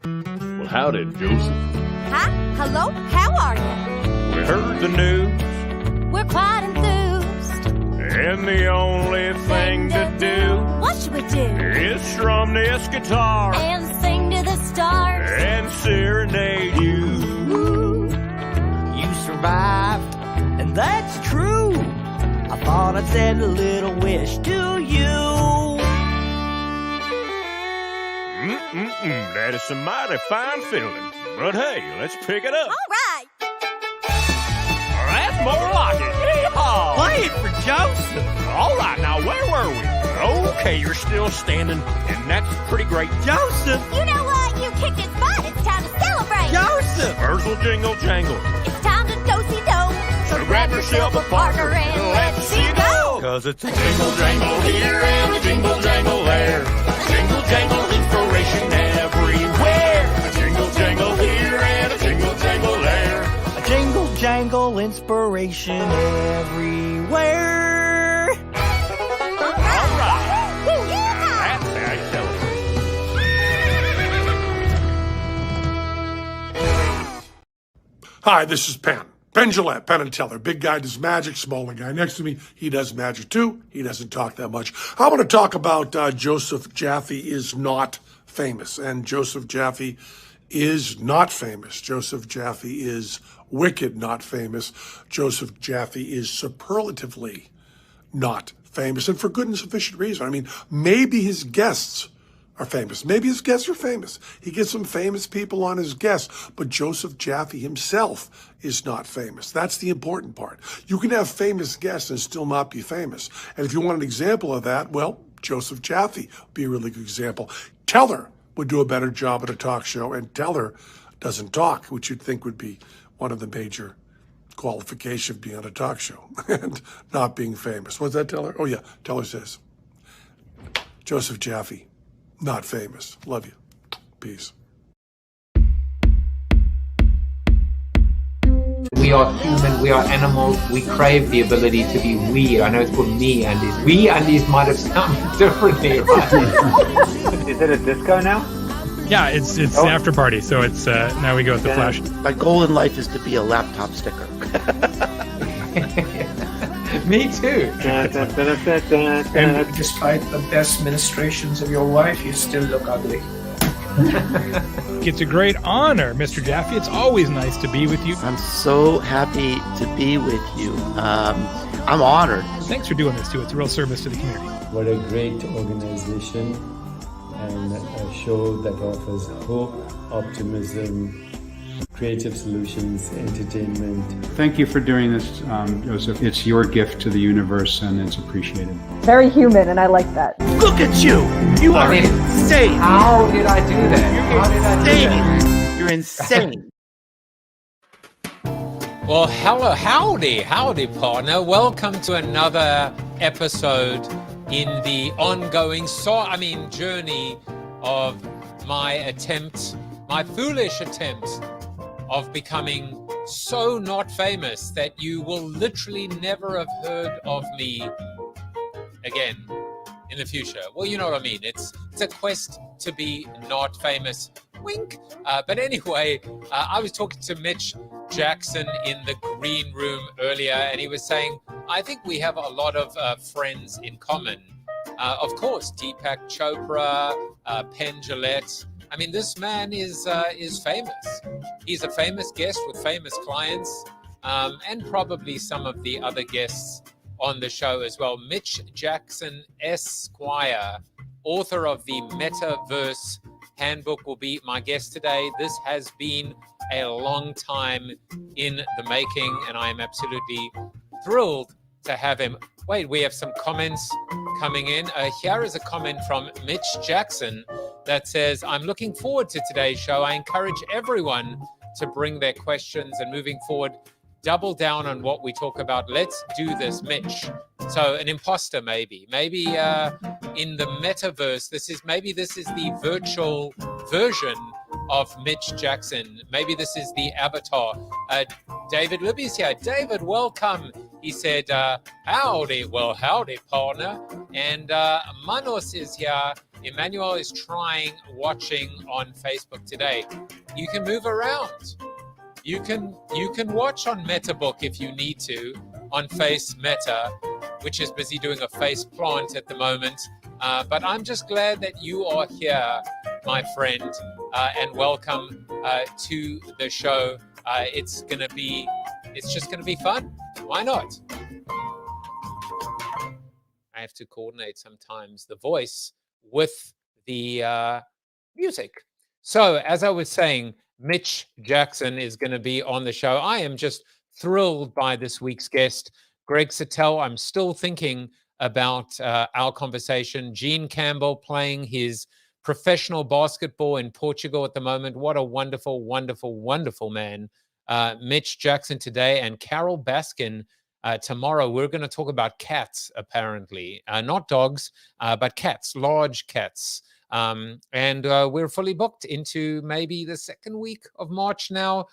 Well, howdy, Joseph. Hi, hello, how are you? We heard the news, We're quite enthused. and the only thing to do What should we do? is strum this guitar And sing to the stars. and serenade you. You survived, and that's true. I thought I'd send a little wish to you. That is a mighty fine feeling. But hey, let's pick it up. All right. That's more like it. Yeehaw! Play it for Joseph. All right, now where were we? Okay, you're still standing, and that's pretty great. Joseph! You know what? You kicked its butt. It's time to celebrate. Joseph! Wurzel jingle jangle. It's time to do-si-do. So grab yourself a partner and let's see go. Cause it's a Jingle jangle here and a jingle jangle there. A jingle jangle inspiration everywhere. A jingle jangle here and a jingle jangle there. a jingle jangle inspiration everywhere. All right. That's how you celebrate. Hi, this is Penn. Penn Jillette, Penn and Teller. Big guy does magic, smaller guy next to me. He does magic too. He doesn't talk that much. I want to talk about Joseph Jaffe is not famous. And Joseph Jaffe is not famous. Joseph Jaffe is wicked not famous. Joseph Jaffe is superlatively not famous. And for good and sufficient reason. I mean, maybe his guests are famous. Maybe his guests are famous. He gets some famous people on his guests, but Joseph Jaffe himself is not famous. That's the important part. You can have famous guests and still not be famous. And if you want an example of that, well, Joseph Jaffe would be a really good example. Teller would do a better job at a talk show, and Teller doesn't talk, which you'd think would be one of the major qualifications of being on a talk show and not being famous. What's that, Teller? Oh, yeah, Teller says, Joseph Jaffe, not famous. Love you. Peace. We are human, we are animals, we crave the ability to be we. I know it's called me Andes. We Andes might have sounded differently, right? Is it a disco now? Yeah, it's the after party, so it's now we go with the flash. My goal in life is to be a laptop sticker. Me too. And despite the best ministrations of your wife, you still look ugly. It's a great honor, Mr. Jaffe. It's always nice to be with you. I'm so happy to be with you. I'm honored. Thanks for doing this too. It's a real service to the community. What a great organization and a show that offers hope, optimism, creative solutions, entertainment. Thank you for doing this, Joseph. It's your gift to the universe and it's appreciated. Very human, and I like that. Look at you! You are insane! How did I do that? You're insane! Well, howdy, partner. Welcome to another episode in the ongoing journey of my foolish attempt of becoming so not famous that you will literally never have heard of me again in the future. Well, you know what I mean. It's a quest to be not famous. Wink. But anyway, I was talking to Mitch Jackson in the green room earlier, and he was saying, I think we have a lot of friends in common. Of course, Deepak Chopra, Penn Jillette. I mean, this man is famous. He's a famous guest with famous clients, and probably some of the other guests on the show as well. Mitch Jackson, Esquire, author of the Metaverse Handbook, will be my guest today. This has been a long time in the making, and I am absolutely thrilled to have him. Wait, we have some comments coming in. Here is a comment from Mitch Jackson that says, I'm looking forward to today's show. I encourage everyone to bring their questions, and moving forward, double down on what we talk about. Let's do this, Mitch. So an imposter, maybe in the metaverse, this is the virtual version of Mitch Jackson. Maybe this is the avatar. David Libby's here. David, welcome. He said, howdy. Well, howdy, partner. And Manos is here, Emmanuel is watching on Facebook today. You can move around. You can watch on MetaBook if you need to on Face Meta, which is busy doing a face plant at the moment. But I'm just glad that you are here, my friend, and welcome to the show. It's just gonna be fun. Why not? I have to coordinate sometimes the voice with the music. So as I was saying, Mitch Jackson is going to be on the show. I am just thrilled by this week's guest, Greg Sattel. I'm still thinking about our conversation. Gene Campbell playing his professional basketball in Portugal at the moment. What a wonderful, wonderful, wonderful man. Mitch Jackson today, and Carol Baskin tomorrow. We're going to talk about cats, apparently. Not dogs, but cats, large cats. And we're fully booked into maybe the second week of March now.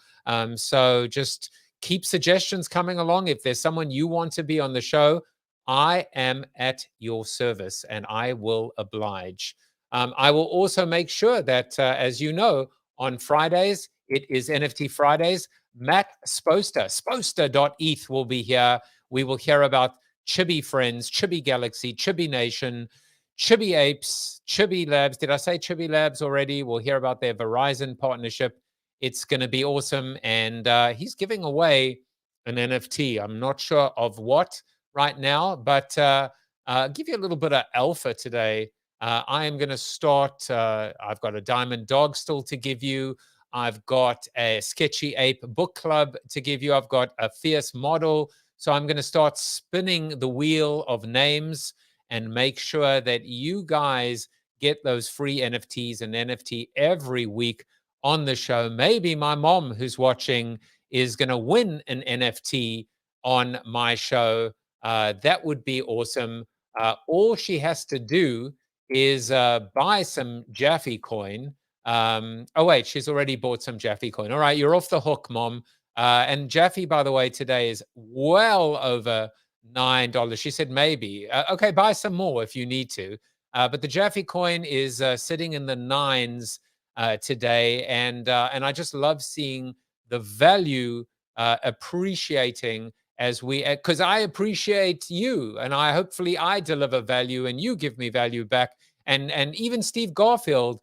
So just keep suggestions coming along. If there's someone you want to be on the show, I am at your service and I will oblige. I will also make sure that, as you know, on Fridays, it is NFT Fridays. Matt Sposter.eth will be here. We will hear about Chibi Friends, Chibi Galaxy, Chibi Nation, Chibi Apes, Chibi Labs. Did I say Chibi Labs already? We'll hear about their Verizon partnership. It's going to be awesome. And he's giving away an NFT. I'm not sure of what right now, but give you a little bit of alpha today. I am going to start. I've got a Diamond Dog still to give you. I've got a Sketchy Ape book club to give you. I've got a Fierce Model. So I'm going to start spinning the wheel of names and make sure that you guys get those free NFTs and NFT every week on the show. Maybe my mom, who's watching, is going to win an NFT on my show. That would be awesome. All she has to do is buy some Jaffe coin. Oh, wait, she's already bought some Jaffe coin. All right, you're off the hook, Mom. And Jaffe, by the way, today is well over $9. She said maybe. Okay, buy some more if you need to. But the Jaffe coin is sitting in the nines today. And I just love seeing the value appreciating as we, because I appreciate you, and hopefully I deliver value and you give me value back. And even Steve Garfield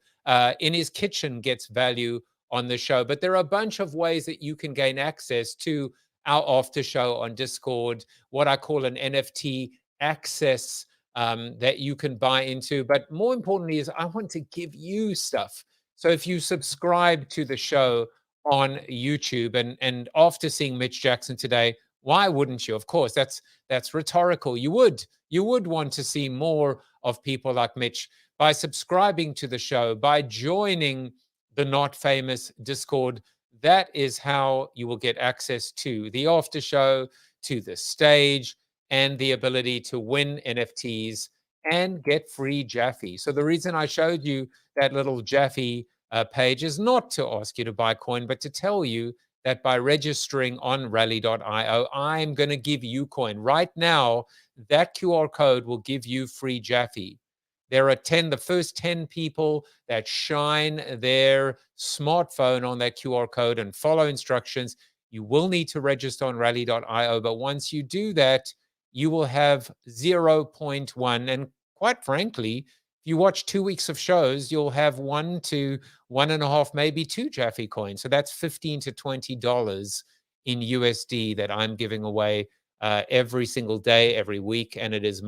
in his kitchen gets value on the show. But there are a bunch of ways that you can gain access to our after show on Discord, what I call an NFT access that you can buy into. But more importantly is I want to give you stuff. So if you subscribe to the show on YouTube, and after seeing Mitch Jackson today, why wouldn't you? Of course, that's rhetorical. You would want to see more of people like Mitch by subscribing to the show, by joining the Not Famous Discord. That is how you will get access to the after show, to the stage, and the ability to win NFTs and get free Jaffe. So the reason I showed you that little Jaffe page is not to ask you to buy coin, but to tell you that by registering on rally.io, I'm going to give you coin. Right now, that QR code will give you free Jaffe. There are the first 10 people that shine their smartphone on that QR code and follow instructions. You will need to register on rally.io, but once you do that, you will have 0.1. And quite frankly, if you watch 2 weeks of shows, you'll have 1 to 1.5, maybe 2 Jaffe coins. So that's $15 to $20 in USD that I'm giving away every single day, every week. And it is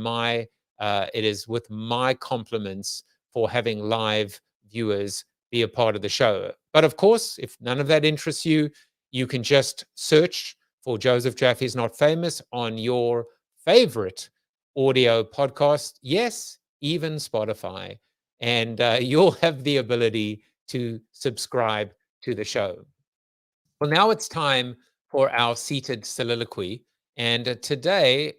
with my compliments for having live viewers be a part of the show. But of course, if none of that interests you, you can just search for Joseph Jaffe's Not Famous on your favorite audio podcast. Yes, even Spotify. And you'll have the ability to subscribe to the show. Well, now it's time for our seated soliloquy. And today,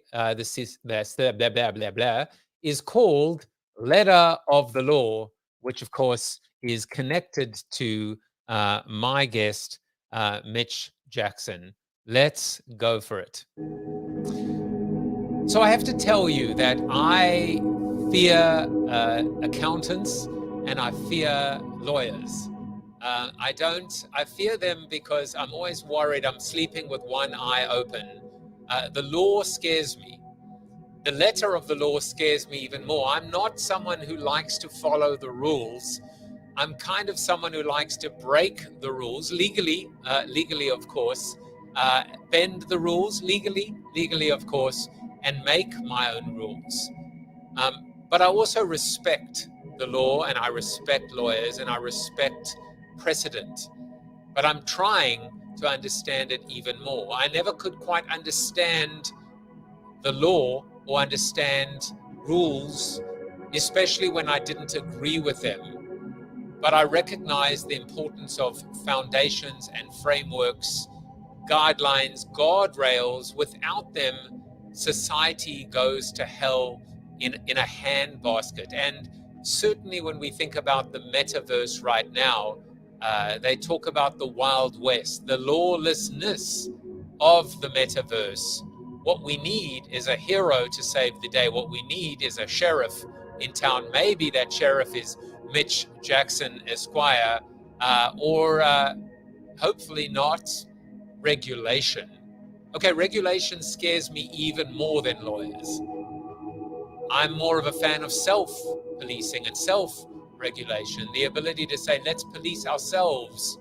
is called Letter of the Law, which of course is connected to my guest, Mitch Jackson. Let's go for it. So I have to tell you that I fear accountants and I fear lawyers. I fear them because I'm always worried I'm sleeping with one eye open. The law scares me. The letter of the law scares me even more. I'm not someone who likes to follow the rules. I'm kind of someone who likes to break the rules legally, of course, bend the rules legally, of course, and make my own rules. But I also respect the law, and I respect lawyers, and I respect precedent. But I'm trying to understand it even more. I never could quite understand the law or understand rules, especially when I didn't agree with them. But I recognize the importance of foundations and frameworks, guidelines, guardrails. Without them, society goes to hell in a handbasket. And certainly when we think about the metaverse right now, they talk about the Wild West, the lawlessness of the metaverse. What we need is a hero to save the day. What we need is a sheriff in town. Maybe that sheriff is Mitch Jackson, Esquire, or hopefully not, regulation. Okay, regulation scares me even more than lawyers. I'm more of a fan of self-policing and self-regulation, the ability to say, let's police ourselves.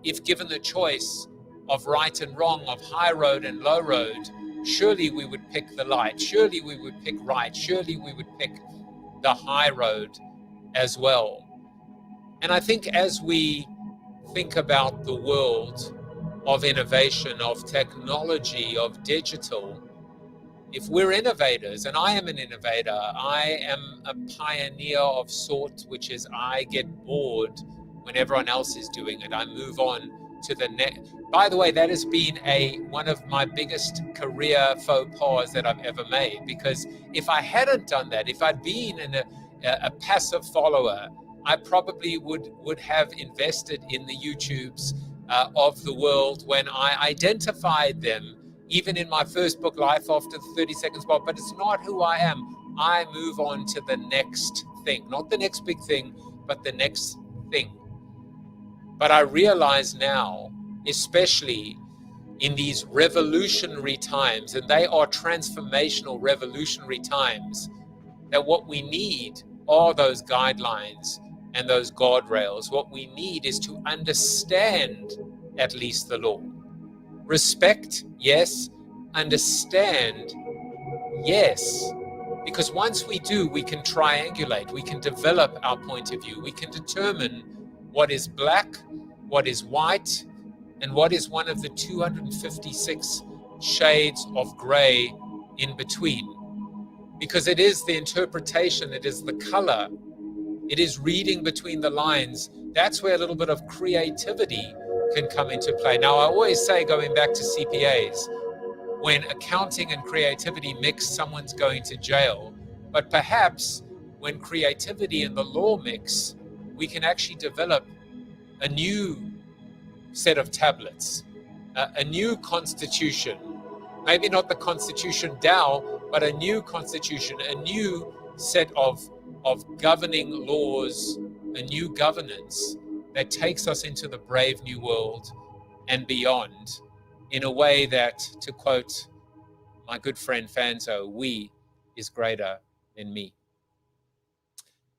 If given the choice of right and wrong, of high road and low road, surely we would pick the light. Surely we would pick right. Surely we would pick the high road as well. And I think as we think about the world of innovation, of technology, of digital, if we're innovators, and I am an innovator, I am a pioneer of sort, which is I get bored when everyone else is doing it. I move on to the next. By the way, that has been one of my biggest career faux pas that I've ever made, because if I hadn't done that, if I'd been a passive follower, I probably would have invested in the YouTubes of the world when I identified them, even in my first book, Life After the 30 Seconds Bob. But it's not who I am. I move on to the next thing, not the next big thing, but the next thing. But I realize now, especially in these revolutionary times, and they are transformational, revolutionary times, that what we need are those guidelines and those guardrails. What we need is to understand at least the law. Respect, yes. Understand, yes. Because once we do, we can triangulate, we can develop our point of view, we can determine what is black, what is white, and what is one of the 256 shades of gray in between. Because it is the interpretation, it is the color, it is reading between the lines. That's where a little bit of creativity can come into play. Now, I always say, going back to CPAs, when accounting and creativity mix, someone's going to jail. But perhaps when creativity and the law mix, we can actually develop a new set of tablets, a new constitution. Maybe not the Constitution DAO, but a new constitution, a new set of governing laws, a new governance that takes us into the brave new world and beyond, in a way that, to quote my good friend Fanzo, we is greater than me.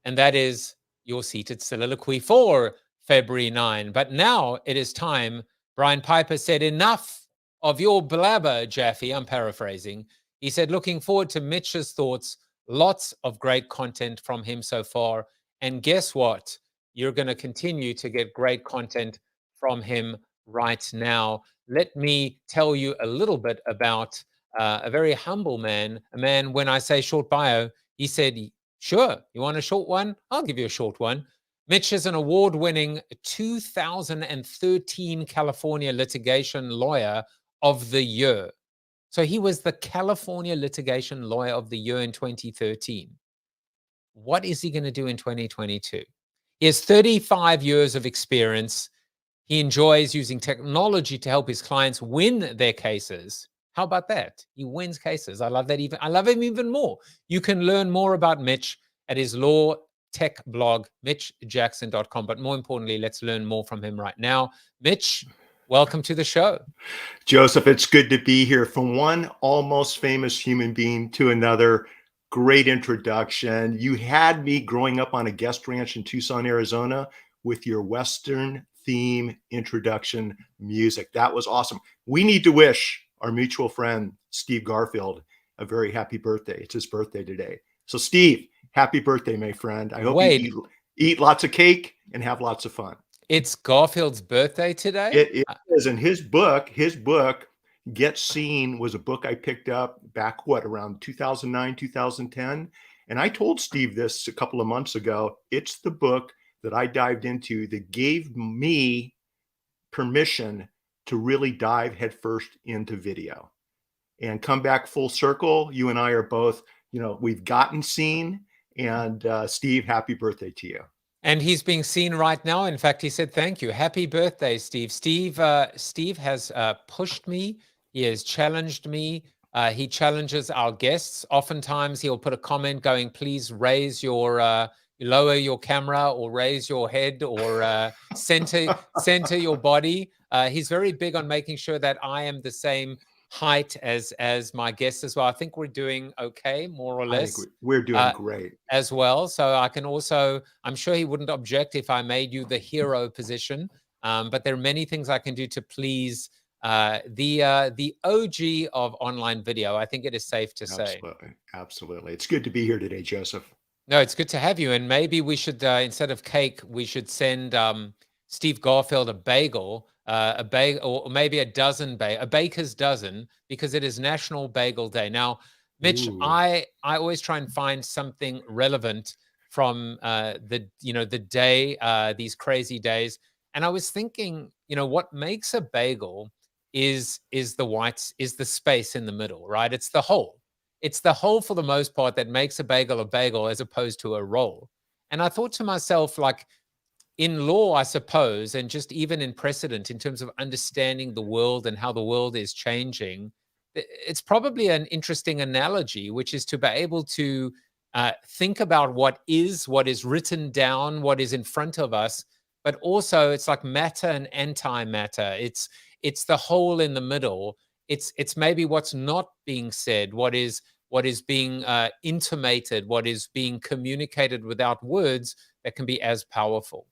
And that is your seated soliloquy for February 9. But now it is time. Brian Piper said, enough of your blabber, Jaffe. I'm paraphrasing. He said, looking forward to Mitch's thoughts. Lots of great content from him so far. And guess what? You're going to continue to get great content from him right now. Let me tell you a little bit about a very humble man. A man, when I say short bio, he said, sure, you want a short one? I'll give you a short one. Mitch is an award-winning 2013 California Litigation Lawyer of the Year. So he was the California Litigation Lawyer of the Year in 2013. What is he going to do in 2022? He has 35 years of experience. He enjoys using technology to help his clients win their cases. How about that? He wins cases. I love that. I love him even more. You can learn more about Mitch at his law tech blog, mitchjackson.com. But more importantly, let's learn more from him right now. Mitch, welcome to the show. Joseph, it's good to be here. From one almost famous human being to another, great introduction. You had me growing up on a guest ranch in Tucson, Arizona with your Western theme introduction music. That was awesome. We need to wish our mutual friend, Steve Garfield, a very happy birthday. It's his birthday today. So Steve, happy birthday, my friend. I hope you eat lots of cake and have lots of fun. It's Garfield's birthday today? It is. And his book, Get Seen, was a book I picked up back, around 2009, 2010. And I told Steve this a couple of months ago. It's the book that I dived into that gave me permission to really dive headfirst into video and come back full circle. You and I are both, we've gotten seen. And Steve, happy birthday to you. And he's being seen right now. In fact, he said, thank you. Happy birthday, Steve. Steve has pushed me. He has challenged me. He challenges our guests. Oftentimes he'll put a comment going, please raise your, lower your camera or raise your head or center your body. He's very big on making sure that I am the same height as my guests as well. I think we're doing okay, more or less. I think we're doing great as well. So I can also, I'm sure he wouldn't object if I made you the hero position. But there are many things I can do to please the OG of online video. I think it is safe to say. Absolutely. It's good to be here today, Joseph. No, it's good to have you. And maybe we should, instead of cake, we should send Steve Garfield a bagel. A bagel, or maybe a baker's dozen, because it is National Bagel Day. Now, Mitch, I always try and find something relevant from the day, these crazy days. And I was thinking, what makes a bagel is the space in the middle, right? It's the hole. It's the hole for the most part that makes a bagel as opposed to a roll. And I thought to myself, like, in law, I suppose, and just even in precedent, in terms of understanding the world and how the world is changing, it's probably an interesting analogy, which is to be able to think about what is written down, what is in front of us, but also it's like matter and antimatter. It's the hole in the middle. It's maybe what's not being said, what is being intimated, what is being communicated without words that can be as powerful.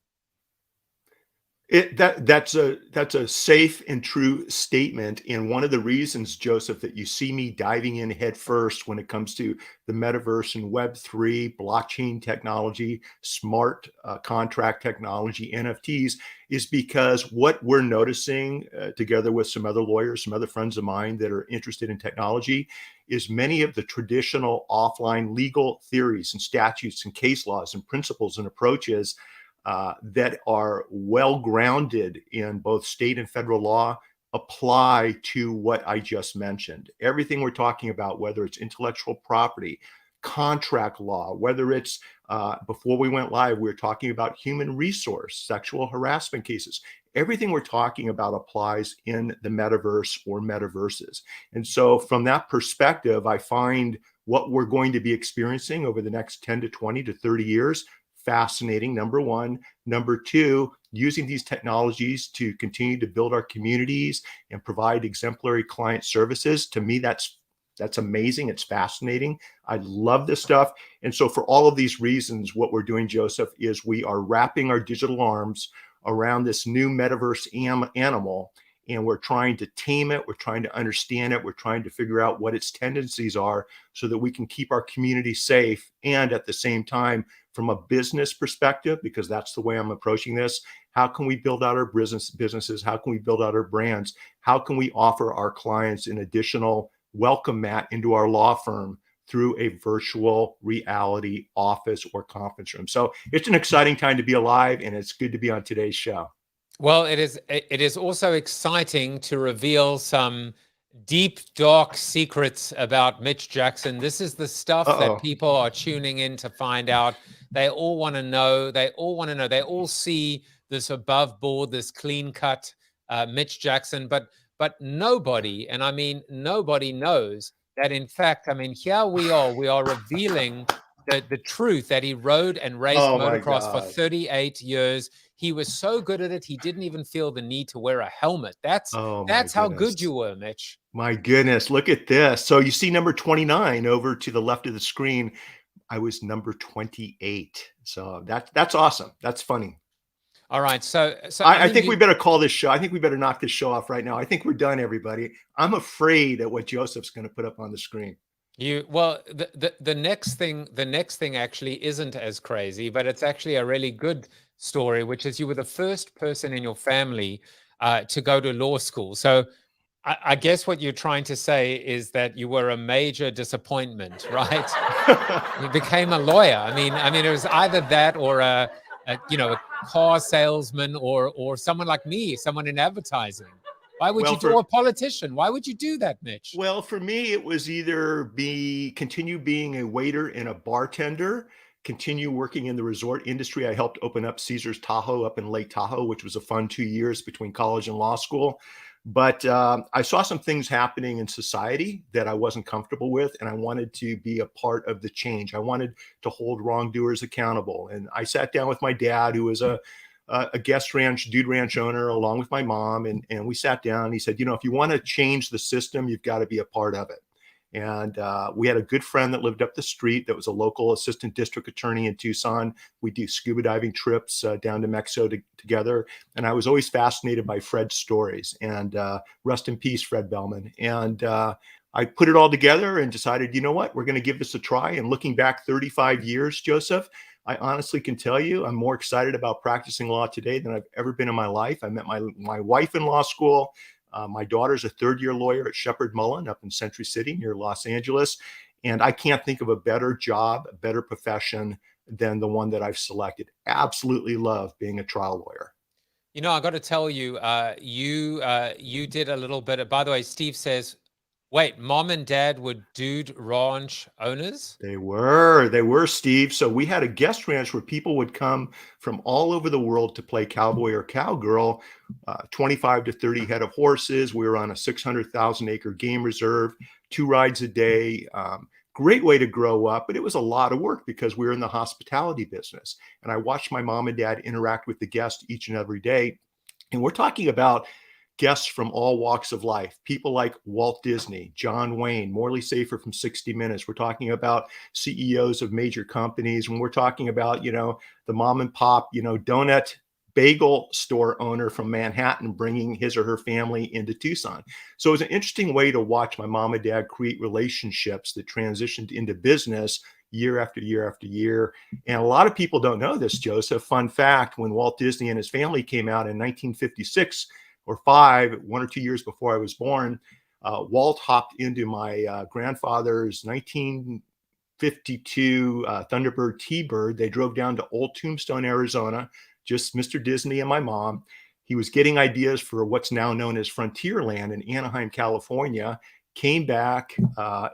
That's a safe and true statement. And one of the reasons, Joseph, that you see me diving in head first when it comes to the metaverse and Web3, blockchain technology, smart contract technology, NFTs, is because what we're noticing together with some other lawyers, some other friends of mine that are interested in technology, is many of the traditional offline legal theories and statutes and case laws and principles and approaches that are well grounded in both state and federal law apply to what I just mentioned. Everything we're talking about, whether it's intellectual property, contract law, whether it's before we went live, we were talking about human resource, sexual harassment cases. Everything we're talking about applies in the metaverse or metaverses. And so from that perspective, I find what we're going to be experiencing over the next 10 to 20 to 30 years fascinating, number one. Number two, using these technologies to continue to build our communities and provide exemplary client services. To me, that's amazing. It's fascinating. I love this stuff. And so for all of these reasons, what we're doing, Joseph, is we are wrapping our digital arms around this new metaverse animal, and we're trying to tame it. We're trying to understand it. We're trying to figure out what its tendencies are so that we can keep our community safe. And at the same time, from a business perspective, because that's the way I'm approaching this, how can we build out our businesses? How can we build out our brands? How can we offer our clients an additional welcome mat into our law firm through a virtual reality office or conference room? So it's an exciting time to be alive, and it's good to be on today's show. Well, it is also exciting to reveal some deep, dark secrets about Mitch Jackson. This is the stuff that people are tuning in to find out. They all want to know. They all see this above board, this clean cut Mitch Jackson, but nobody, and I mean nobody, knows that in fact, I mean, here we are revealing the truth that he rode and raced Oh my motocross for God. 38 years. He was so good at it, he didn't even feel the need to wear a helmet. That's Oh my how good goodness. you were, Mitch. My goodness, look at this. So you see number 29 over to the left of the screen. I was number 28. So that's awesome. That's funny. All right. So I think we better call this show. I think we better knock this show off right now. I think we're done, everybody. I'm afraid at what Joseph's going to put up on the screen. The next thing actually isn't as crazy, but it's actually a really good story, which is you were the first person in your family to go to law school. So I guess what you're trying to say is that you were a major disappointment, right? You became a lawyer. I mean, it was either that or a car salesman or someone like me, someone in advertising. Why would you do a politician? Why would you do that, Mitch? Well, for me, it was either continue being a waiter and a bartender, continue working in the resort industry. I helped open up Caesar's Tahoe up in Lake Tahoe, which was a fun 2 years between college and law school. But I saw some things happening in society that I wasn't comfortable with, and I wanted to be a part of the change. I wanted to hold wrongdoers accountable. And I sat down with my dad, who was a dude ranch owner, along with my mom, and we sat down. And he said, if you want to change the system, you've got to be a part of it. And we had a good friend that lived up the street that was a local assistant district attorney in Tucson. We do scuba diving trips down to Mexico together. And I was always fascinated by Fred's stories. And rest in peace, Fred Bellman. And I put it all together and decided, you know what, we're going to give this a try. And looking back 35 years, Joseph, I honestly can tell you I'm more excited about practicing law today than I've ever been in my life. I met my wife in law school. My daughter's a third-year lawyer at Shepherd Mullen up in Century City near Los Angeles. And I can't think of a better job, a better profession than the one that I've selected. Absolutely love being a trial lawyer. I got to tell you, you did a little bit. By the way, Steve says, wait, mom and dad were dude ranch owners? They were, Steve. So we had a guest ranch where people would come from all over the world to play cowboy or cowgirl, 25 to 30 head of horses. We were on a 600,000 acre game reserve, 2 rides a day. Great way to grow up, but it was a lot of work because we were in the hospitality business. And I watched my mom and dad interact with the guests each and every day. And we're talking about guests from all walks of life, people like Walt Disney, John Wayne, Morley Safer from 60 Minutes. We're talking about CEOs of major companies. And we're talking about, the mom and pop, donut bagel store owner from Manhattan bringing his or her family into Tucson. So it was an interesting way to watch my mom and dad create relationships that transitioned into business year after year after year. And a lot of people don't know this, Joseph. Fun fact, when Walt Disney and his family came out in 1956, or 1 or 2 years before I was born, Walt hopped into my grandfather's 1952 Thunderbird T-Bird. They drove down to Old Tombstone, Arizona, just Mr. Disney and my mom. He was getting ideas for what's now known as Frontierland in Anaheim, California, came back,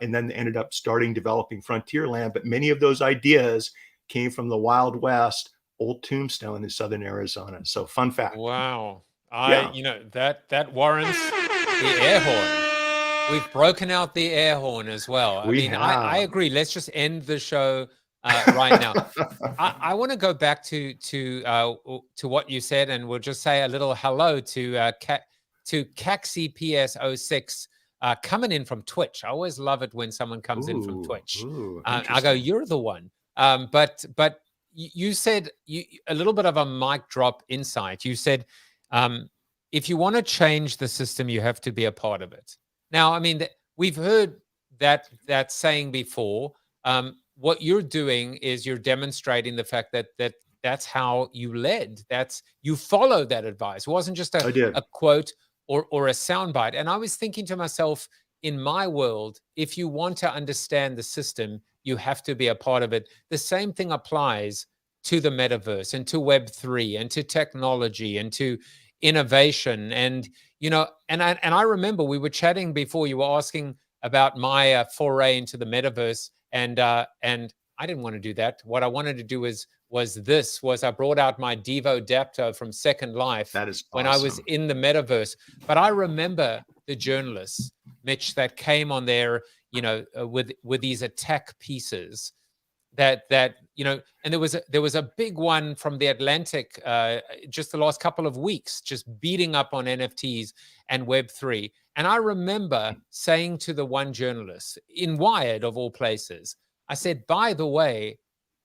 and then ended up developing Frontierland. But many of those ideas came from the Wild West, Old Tombstone in southern Arizona. So fun fact. Wow. That warrants the air horn. We've broken out the air horn as well. I agree. Let's just end the show right now. I want to go back to what you said, and we'll just say a little hello to Caxi PS06 coming in from Twitch. I always love it when someone comes in from Twitch. I go, you're the one. But you said a little bit of a mic drop insight. You said, if you want to change the system, you have to be a part of it. Now, we've heard that saying before. What you're doing is you're demonstrating the fact that that's how you led. You followed that advice. It wasn't just a quote or a soundbite. And I was thinking to myself, in my world, if you want to understand the system, you have to be a part of it. The same thing applies to the metaverse and to Web3 and to technology and to innovation. And, I remember we were chatting before. You were asking about my foray into the metaverse. And I didn't want to do that. What I wanted to do was I brought out my Devo Dapto from Second Life. That is awesome. When I was in the metaverse. But I remember the journalists, Mitch, that came on there, with these attack pieces that you know, and there was a big one from the Atlantic just the last couple of weeks, just beating up on NFTs and Web3. And I remember saying to the one journalist in Wired, of all places, I said, by the way,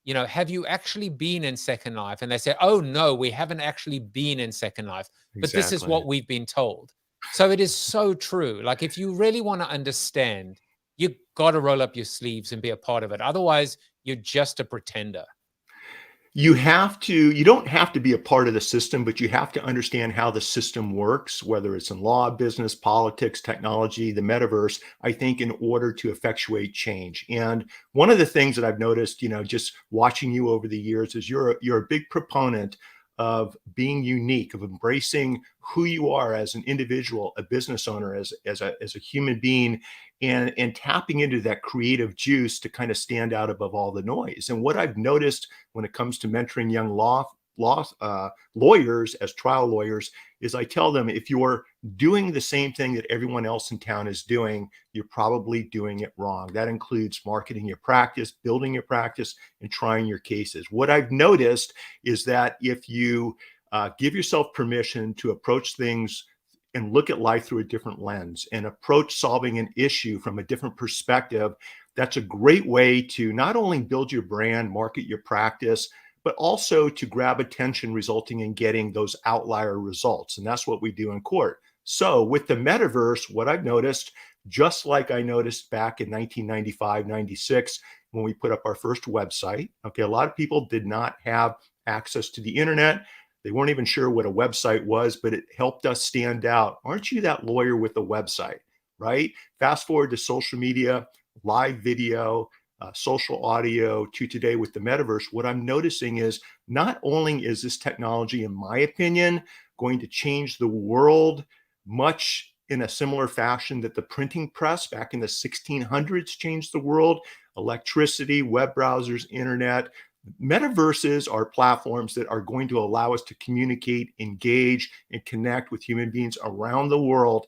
you know, have you actually been in Second Life? And they said, oh no, we haven't actually been in Second Life, but this is what we've been told. So it is so true. Like, if you really want to understand, you got to roll up your sleeves and be a part of it. Otherwise, you're just a pretender. You don't have to be a part of the system, but you have to understand how the system works, whether it's in law, business, politics, technology, the metaverse, I think, in order to effectuate change. And one of the things that I've noticed, you know, just watching you over the years is you're a big proponent of being unique, of embracing who you are as an individual, a business owner, as a human being, and tapping into that creative juice to kind of stand out above all the noise. And what I've noticed when it comes to mentoring young lawyers as trial lawyers is I tell them, if you're doing the same thing that everyone else in town is doing, you're probably doing it wrong. That includes marketing your practice, building your practice, and trying your cases. What I've noticed is that if you give yourself permission to approach things and look at life through a different lens and approach solving an issue from a different perspective, that's a great way to not only build your brand, market your practice, but also to grab attention, resulting in getting those outlier results. And that's what we do in court. So with the metaverse, what I've noticed, just like I noticed back in 1995, 96, when we put up our first website, okay, a lot of people did not have access to the internet. They weren't even sure what a website was, but it helped us stand out. Aren't you that lawyer with a website, right? Fast forward to social media, live video, social audio to today with the metaverse. What I'm noticing is not only is this technology, in my opinion, going to change the world much in a similar fashion that the printing press back in the 1600s changed the world, electricity, web browsers, internet. Metaverses are platforms that are going to allow us to communicate, engage, and connect with human beings around the world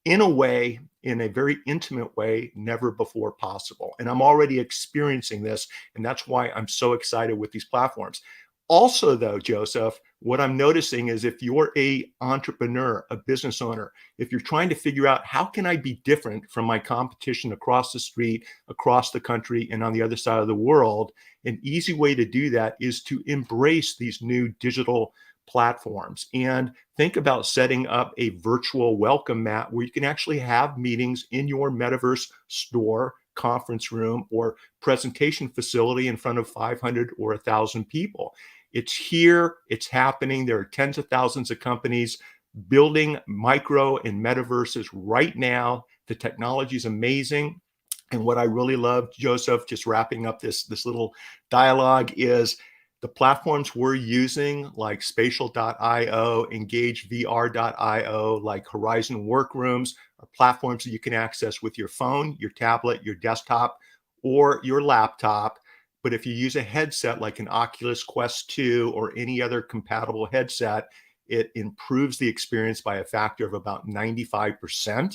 in a way, in a very intimate way, never before possible. And I'm already experiencing this, and that's why I'm so excited with these platforms. Also, though, Joseph, what I'm noticing is if you're an entrepreneur, a business owner, if you're trying to figure out how can I be different from my competition across the street, across the country, and on the other side of the world, an easy way to do that is to embrace these new digital platforms and think about setting up a virtual welcome mat where you can actually have meetings in your metaverse store, conference room, or presentation facility in front of 500 or 1,000 people. It's here, it's happening. There are tens of thousands of companies building micro and metaverses right now. The technology is amazing. And what I really love, Joseph, just wrapping up this little dialogue, is the platforms we're using, like spatial.io, engagevr.io, like Horizon Workrooms, are platforms that you can access with your phone, your tablet, your desktop, or your laptop. But if you use a headset like an Oculus Quest 2 or any other compatible headset, it improves the experience by a factor of about 95%.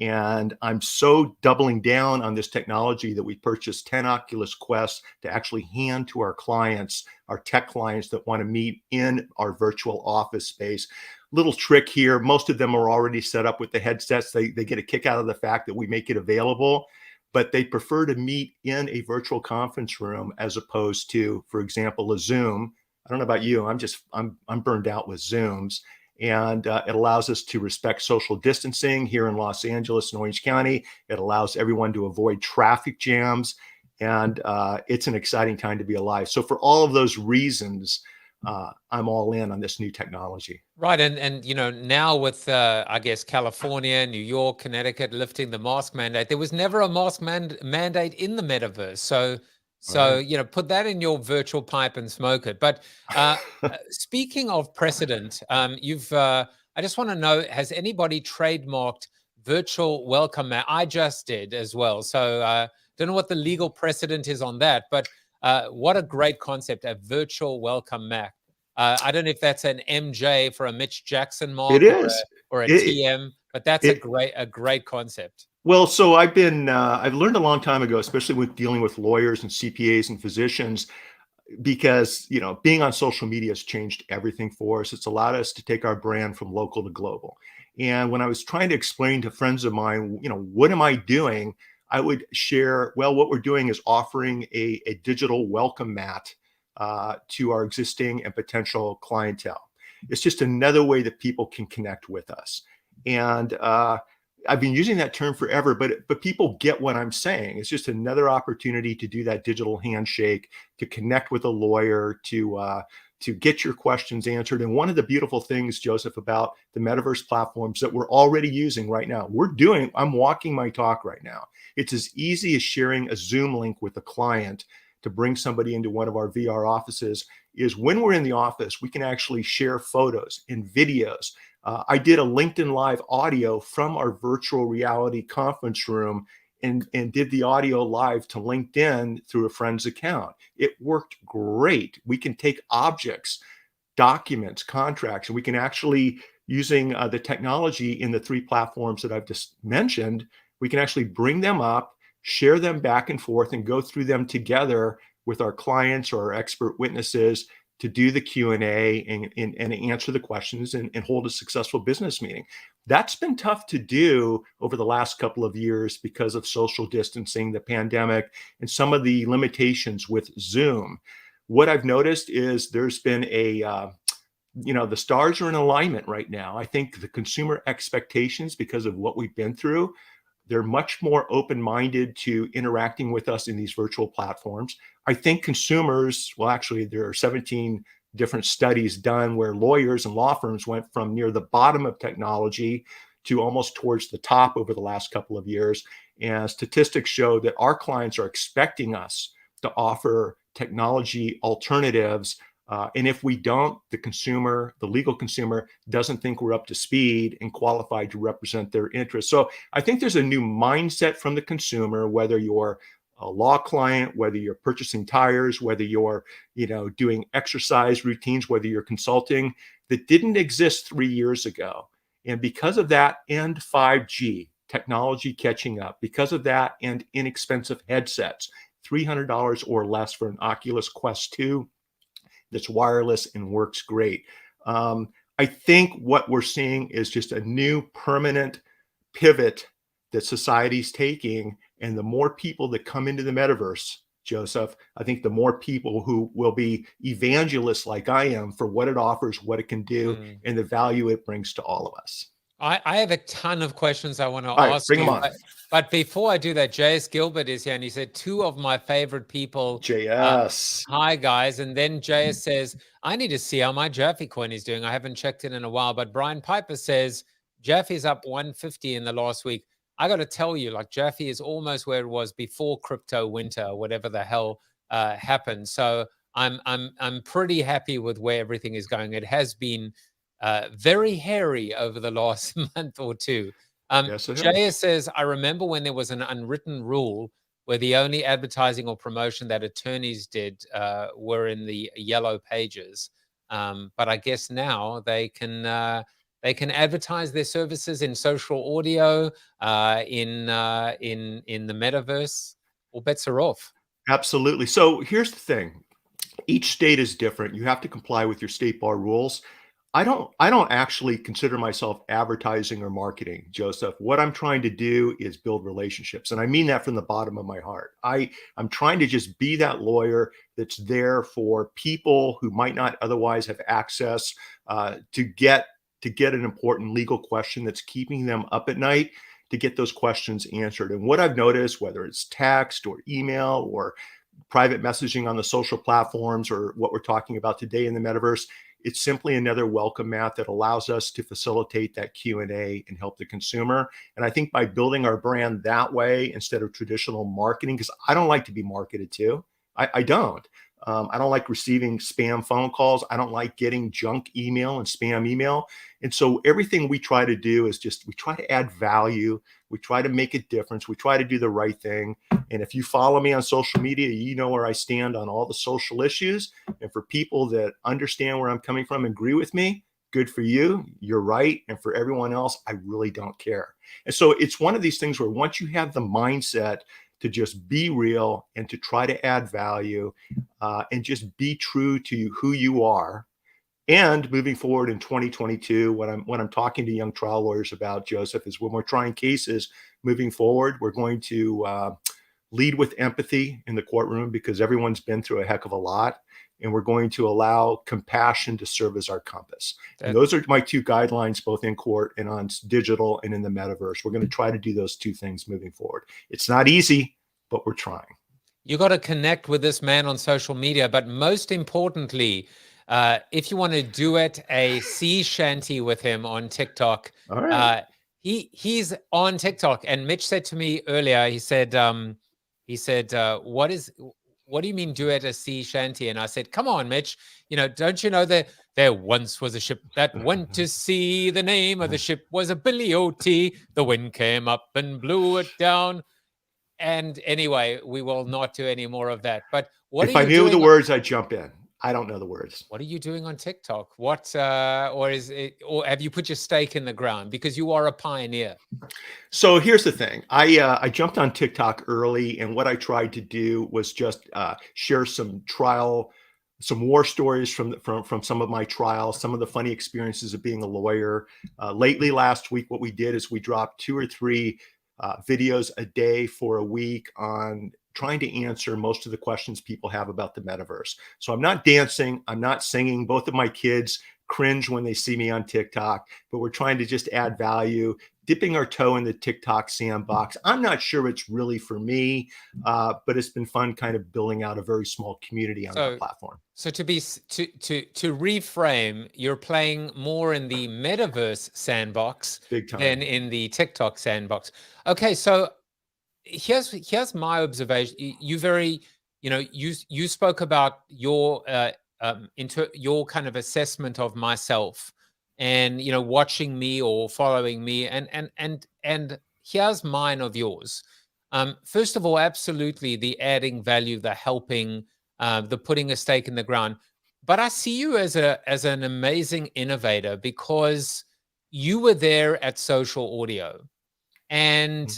And I'm so doubling down on this technology that we purchased 10 Oculus Quests to actually hand to our clients, our tech clients that want to meet in our virtual office space. Little trick here, most of them are already set up with the headsets. They get a kick out of the fact that we make it available, but they prefer to meet in a virtual conference room as opposed to, for example, a Zoom. I don't know about you, I'm burned out with Zooms. And it allows us to respect social distancing here in Los Angeles and Orange County. It allows everyone to avoid traffic jams. And it's an exciting time to be alive. So for all of those reasons, I'm all in on this new technology. Right. And you know, now with, I guess, California, New York, Connecticut lifting the mask mandate, there was never a mask mandate in the metaverse. So, you know, put that in your virtual pipe and smoke it. But speaking of precedent, I just want to know, has anybody trademarked virtual welcome mat? I just did as well. So don't know what the legal precedent is on that, but what a great concept, a virtual welcome mat. I don't know if that's an MJ for a Mitch Jackson mark it is. or a TM, but that's a great concept. Well, so I've learned a long time ago, especially with dealing with lawyers and CPAs and physicians, because, being on social media has changed everything for us. It's allowed us to take our brand from local to global. And when I was trying to explain to friends of mine, what am I doing? I would share, well, what we're doing is offering a digital welcome mat to our existing and potential clientele. It's just another way that people can connect with us. And I've been using that term forever, but people get what I'm saying. It's just another opportunity to do that digital handshake, to connect with a lawyer, to get your questions answered. And one of the beautiful things, Joseph, about the metaverse platforms that we're already using right now, I'm walking my talk right now. It's as easy as sharing a Zoom link with a client to bring somebody into one of our VR offices. Is when we're in the office, we can actually share photos and videos. I did a LinkedIn Live audio from our virtual reality conference room and did the audio live to LinkedIn through a friend's account. It worked great. We can take objects, documents, contracts, and we can actually, using the technology in the 3 platforms that I've just mentioned, we can actually bring them up, share them back and forth, and go through them together with our clients or our expert witnesses to do the Q&A and answer the questions and hold a successful business meeting. That's been tough to do over the last couple of years because of social distancing, the pandemic, and some of the limitations with Zoom. What I've noticed is there's been the stars are in alignment right now. I think the consumer expectations, because of what we've been through, they're much more open-minded to interacting with us in these virtual platforms. I think consumers, well, actually, there are 17 different studies done where lawyers and law firms went from near the bottom of technology to almost towards the top over the last couple of years. And statistics show that our clients are expecting us to offer technology alternatives. And if we don't, the legal consumer doesn't think we're up to speed and qualified to represent their interests. So I think there's a new mindset from the consumer, whether you're a law client, whether you're purchasing tires, whether you're, doing exercise routines, whether you're consulting, that didn't exist 3 years ago. And because of that and 5G technology catching up, because of that and inexpensive headsets, $300 or less for an Oculus Quest 2, that's wireless and works great. I think what we're seeing is just a new permanent pivot that society's taking. And the more people that come into the metaverse, Joseph, I think the more people who will be evangelists like I am for what it offers, what it can do, and the value it brings to all of us. I have a ton of questions I want to right, ask bring you. them on. But before I do that, JS Gilbert is here, and he said 2 of my favorite people. JS. Hi, guys. And then JS says, I need to see how my Jaffe coin is doing. I haven't checked it in a while. But Brian Piper says, Jaffe's up 150 in the last week. I got to tell you, Jaffe is almost where it was before crypto winter, whatever the hell happened. So I'm pretty happy with where everything is going. It has been very hairy over the last month or two. JS says, I remember when there was an unwritten rule where the only advertising or promotion that attorneys did were in the yellow pages. But I guess now they can advertise their services in social audio, in the metaverse. All bets are off. Absolutely. So here's the thing. Each state is different. You have to comply with your state bar rules. I don't actually consider myself advertising or marketing, Joseph. What I'm trying to do is build relationships. And I mean that from the bottom of my heart. I'm trying to just be that lawyer that's there for people who might not otherwise have access to get an important legal question that's keeping them up at night, to get those questions answered. And what I've noticed, whether it's text or email or private messaging on the social platforms or what we're talking about today in the metaverse, it's simply another welcome mat that allows us to facilitate that Q&A and help the consumer. And I think by building our brand that way instead of traditional marketing, because I don't like to be marketed to. I don't. I don't like receiving spam phone calls. I don't like getting junk email and spam email. And so everything we try to do is we try to add value. We try to make a difference. We try to do the right thing. And if you follow me on social media, you know where I stand on all the social issues. And for people that understand where I'm coming from and agree with me, good for you, you're right. And for everyone else, I really don't care. And so it's one of these things where once you have the mindset to just be real and to try to add value and just be true to who you are. And moving forward in 2022, what I'm talking to young trial lawyers about, Joseph, is when we're trying cases moving forward, we're going to lead with empathy in the courtroom because everyone's been through a heck of a lot. And we're going to allow compassion to serve as our compass. And those are my two guidelines, both in court and on digital and in the metaverse. We're going to try to do those two things moving forward. It's not easy, but we're trying. You got to connect with this man on social media, but most importantly, if you want to duet a sea shanty with him on TikTok, all right. He's on TikTok. And Mitch said to me earlier, he said, what do you mean duet a sea shanty? And I said, come on, Mitch, don't you know that there once was a ship that went to sea. The name of the ship was a Billy O.T. The wind came up and blew it down. And anyway, we will not do any more of that. But if I knew the words, I'd jump in. I don't know the words. What are you doing on TikTok? Or have you put your stake in the ground because you are a pioneer? So here's the thing. I jumped on TikTok early, and what I tried to do was just share some war stories from some of my trials, some of the funny experiences of being a lawyer. Lately, last week, what we did is we dropped 2 or 3 videos a day for a week on trying to answer most of the questions people have about the metaverse. So I'm not dancing, I'm not singing. Both of my kids cringe when they see me on TikTok, but we're trying to just add value, dipping our toe in the TikTok sandbox. I'm not sure it's really for me, but it's been fun kind of building out a very small community on that platform. So to reframe, you're playing more in the metaverse sandbox than in the TikTok sandbox. Okay, so here's my observation. You spoke about your your kind of assessment of myself, and watching me or following me, and here's mine of yours. First of all, absolutely the adding value, the helping, the putting a stake in the ground. But I see you as an amazing innovator because you were there at social audio, and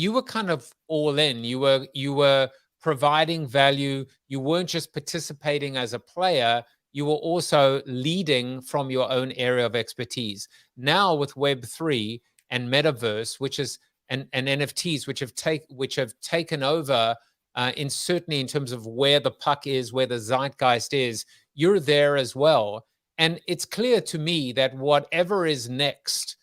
you were kind of all in. You were providing value. You weren't just participating as a player. You were also leading from your own area of expertise. Now with Web3 and Metaverse, and NFTs, which have taken over, certainly in terms of where the puck is, where the zeitgeist is, you're there as well. And it's clear to me that whatever is next,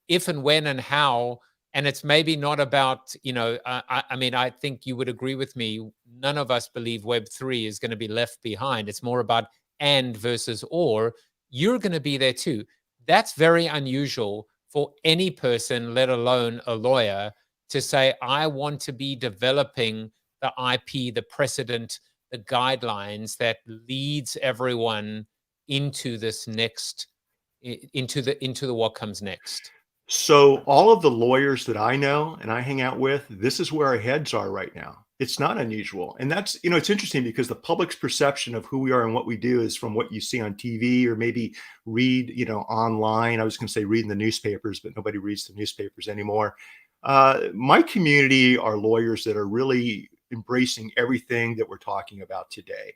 if and when and how. And it's maybe not about, I think you would agree with me. None of us believe Web3 is going to be left behind. It's more about and versus or. You're going to be there too. That's very unusual for any person, let alone a lawyer, to say, I want to be developing the IP, the precedent, the guidelines that leads everyone into this next, into the what comes next. So all of the lawyers that I know and I hang out with, this is where our heads are right now. It's not unusual. And that's, it's interesting because the public's perception of who we are and what we do is from what you see on TV or maybe read, online. I was going to say read in the newspapers, but nobody reads the newspapers anymore. My community are lawyers that are really embracing everything that we're talking about today.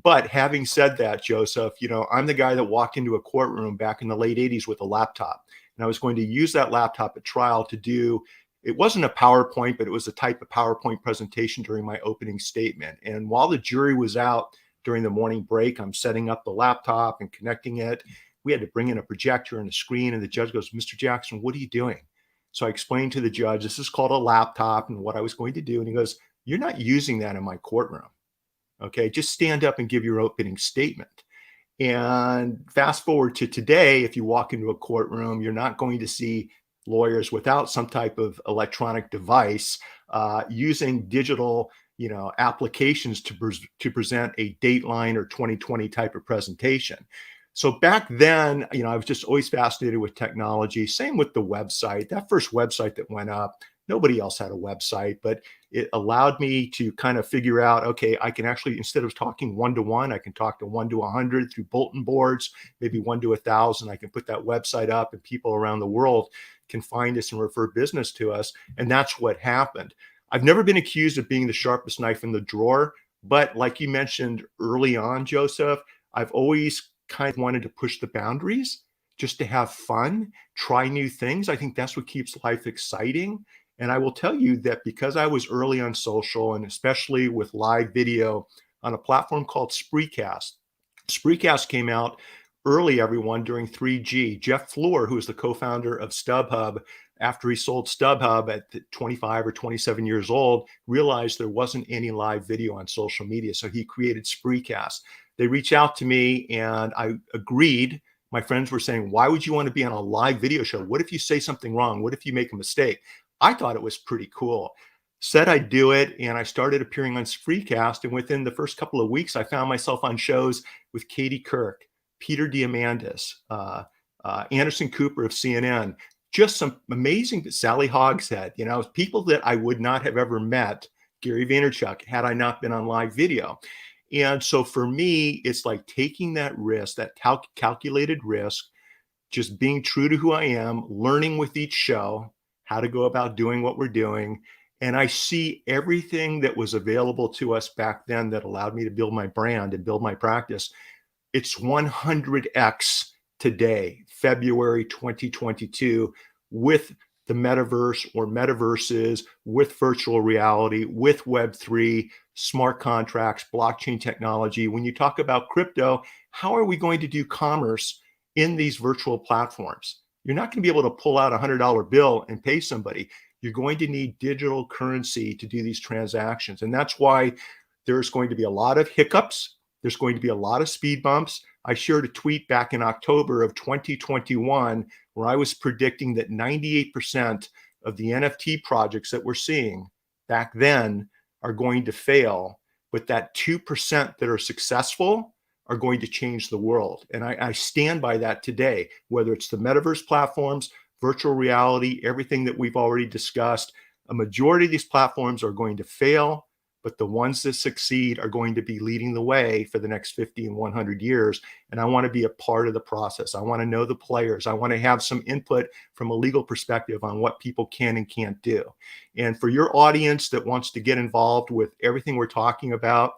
But having said that, Joseph, I'm the guy that walked into a courtroom back in the late 80s with a laptop. And I was going to use that laptop at trial to do, it wasn't a PowerPoint, but it was a type of PowerPoint presentation during my opening statement. And while the jury was out during the morning break, I'm setting up the laptop and connecting it. We had to bring in a projector and a screen, and the judge goes, Mr. Jackson, what are you doing? So I explained to the judge, this is called a laptop and what I was going to do. And he goes, you're not using that in my courtroom. Okay, just stand up and give your opening statement. And fast forward to today, if you walk into a courtroom, you're not going to see lawyers without some type of electronic device using digital, applications to present a Dateline or 2020 type of presentation. So back then, I was just always fascinated with technology. Same with the website. That first website that went up, Nobody else had a website, but it allowed me to kind of figure out, okay, I can actually, instead of talking 1-to-1, I can talk to 1-to-100 through bulletin boards, maybe 1-to-1,000. I can put that website up and people around the world can find us and refer business to us. And that's what happened. I've never been accused of being the sharpest knife in the drawer, but like you mentioned early on, Joseph, I've always kind of wanted to push the boundaries just to have fun, try new things. I think that's what keeps life exciting. And I will tell you that because I was early on social, and especially with live video on a platform called Spreecast. Spreecast came out early, everyone, during 3G. Jeff Floor, who is the co-founder of StubHub, after he sold StubHub at 25 or 27 years old, realized there wasn't any live video on social media. So he created Spreecast. They reached out to me and I agreed. My friends were saying, why would you want to be on a live video show? What if you say something wrong? What if you make a mistake? I thought it was pretty cool. Said I'd do it, and I started appearing on Spreecast. And within the first couple of weeks, I found myself on shows with Katie Kirk, Peter Diamandis, Anderson Cooper of CNN, just some amazing, Sally Hogshead, people that I would not have ever met, Gary Vaynerchuk, had I not been on live video. And so for me, it's like taking that risk, that calculated risk, just being true to who I am, learning with each show, how to go about doing what we're doing. And I see everything that was available to us back then that allowed me to build my brand and build my practice. It's 100x today, February 2022, with the metaverse or metaverses, with virtual reality, with Web3, smart contracts, blockchain technology. When you talk about crypto, how are we going to do commerce in these virtual platforms? You're not going to be able to pull out a $100 bill and pay somebody. You're going to need digital currency to do these transactions. And that's why there's going to be a lot of hiccups. There's going to be a lot of speed bumps. I shared a tweet back in October of 2021 where I was predicting that 98% of the NFT projects that we're seeing back then are going to fail, but that 2% that are successful are going to change the world. And I stand by that today, whether it's the metaverse platforms, virtual reality, everything that we've already discussed. A majority of these platforms are going to fail, but the ones that succeed are going to be leading the way for the next 50 and 100 years. And I want to be a part of the process. I want to know the players. I want to have some input from a legal perspective on what people can and can't do. And for your audience that wants to get involved with everything we're talking about,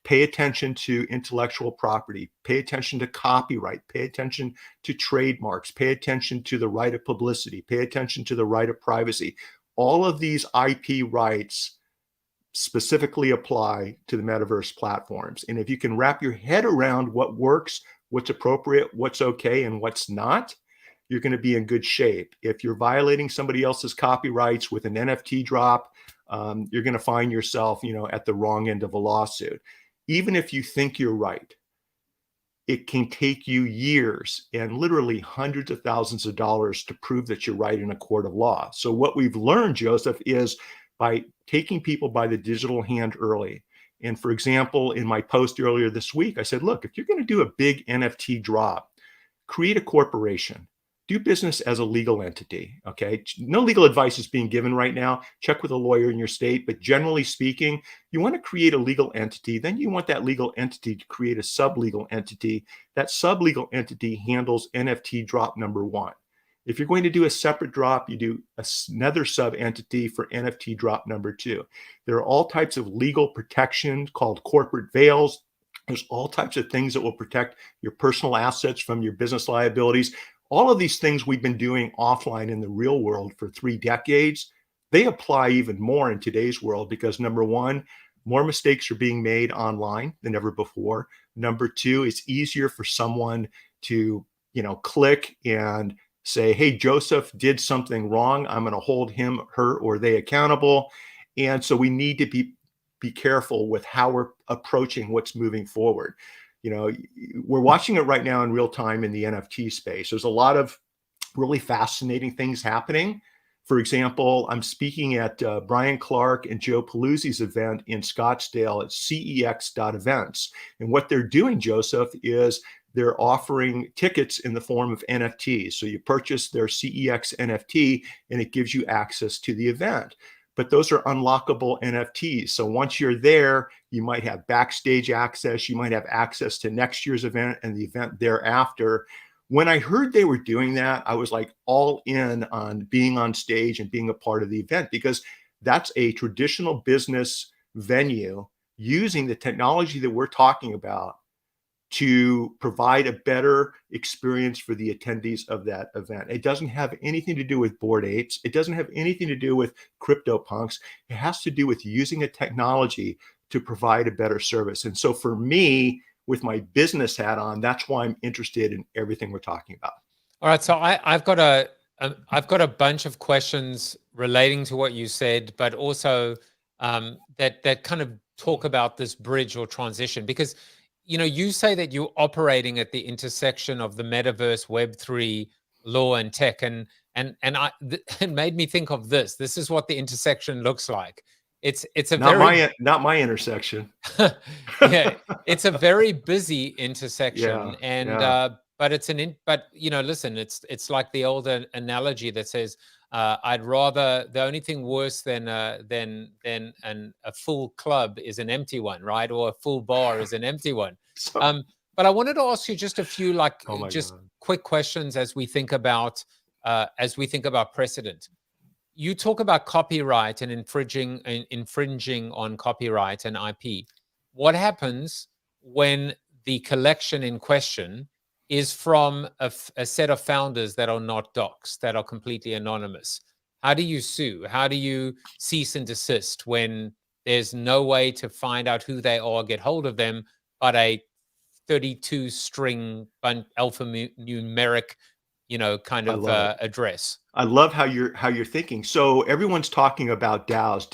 pay attention to intellectual property, pay attention to copyright, pay attention to trademarks, pay attention to the right of publicity, pay attention to the right of privacy. All of these IP rights specifically apply to the metaverse platforms. And if you can wrap your head around what works, what's appropriate, what's okay, and what's not, you're going to be in good shape. If you're violating somebody else's copyrights with an NFT drop, you're going to find yourself, at the wrong end of a lawsuit. Even if you think you're right, it can take you years and literally hundreds of thousands of dollars to prove that you're right in a court of law. So what we've learned, Joseph, is by taking people by the digital hand early. And for example, in my post earlier this week, I said, look, if you're going to do a big NFT drop, create a corporation. Do business as a legal entity, okay? No legal advice is being given right now. Check with a lawyer in your state, but generally speaking, you want to create a legal entity. Then you want that legal entity to create a sub-legal entity. That sub-legal entity handles NFT drop number 1. If you're going to do a separate drop, you do another sub-entity for NFT drop number 2. There are all types of legal protection called corporate veils. There's all types of things that will protect your personal assets from your business liabilities. All of these things we've been doing offline in the real world for 3 decades, they apply even more in today's world because number 1, more mistakes are being made online than ever before. Number 2, it's easier for someone to, click and say, hey, Joseph did something wrong. I'm going to hold him, her, or they accountable. And so we need to be careful with how we're approaching what's moving forward. We're watching it right now in real time in the NFT space. There's a lot of really fascinating things happening. For example, I'm speaking at Brian Clark and Joe Paluzzi's event in Scottsdale at cex.events. And what they're doing, Joseph, is they're offering tickets in the form of NFTs. So you purchase their CEX NFT and it gives you access to the event. But those are unlockable NFTs. So once you're there, you might have backstage access, you might have access to next year's event and the event thereafter. When I heard they were doing that, I was like all in on being on stage and being a part of the event, because that's a traditional business venue using the technology that we're talking about to provide a better experience for the attendees of that event. It doesn't have anything to do with Bored Apes. It doesn't have anything to do with CryptoPunks. It has to do with using a technology to provide a better service. And so for me, with my business hat on, that's why I'm interested in everything we're talking about. All right, so I've got a bunch of questions relating to what you said, but also that kind of talk about this bridge or transition, because you say that you're operating at the intersection of the metaverse, Web3, law, and tech, and it made me think of this. This is what the intersection looks like. It's a not my intersection. Yeah, it's a very busy intersection, but listen, it's like the old analogy that says, I'd rather, the only thing worse than a full club is an empty one, right? Or a full bar is an empty one. But I wanted to ask you just a few quick questions as we think about precedent. You talk about copyright and infringing on copyright and IP. What happens when the collection in question is from a set of founders that are not docs, that are completely anonymous? How do you sue? How do you cease and desist when there's no way to find out who they are, get hold of them, but a 32-string alphanumeric, kind of address? I love how you're thinking. So everyone's talking about DAOs,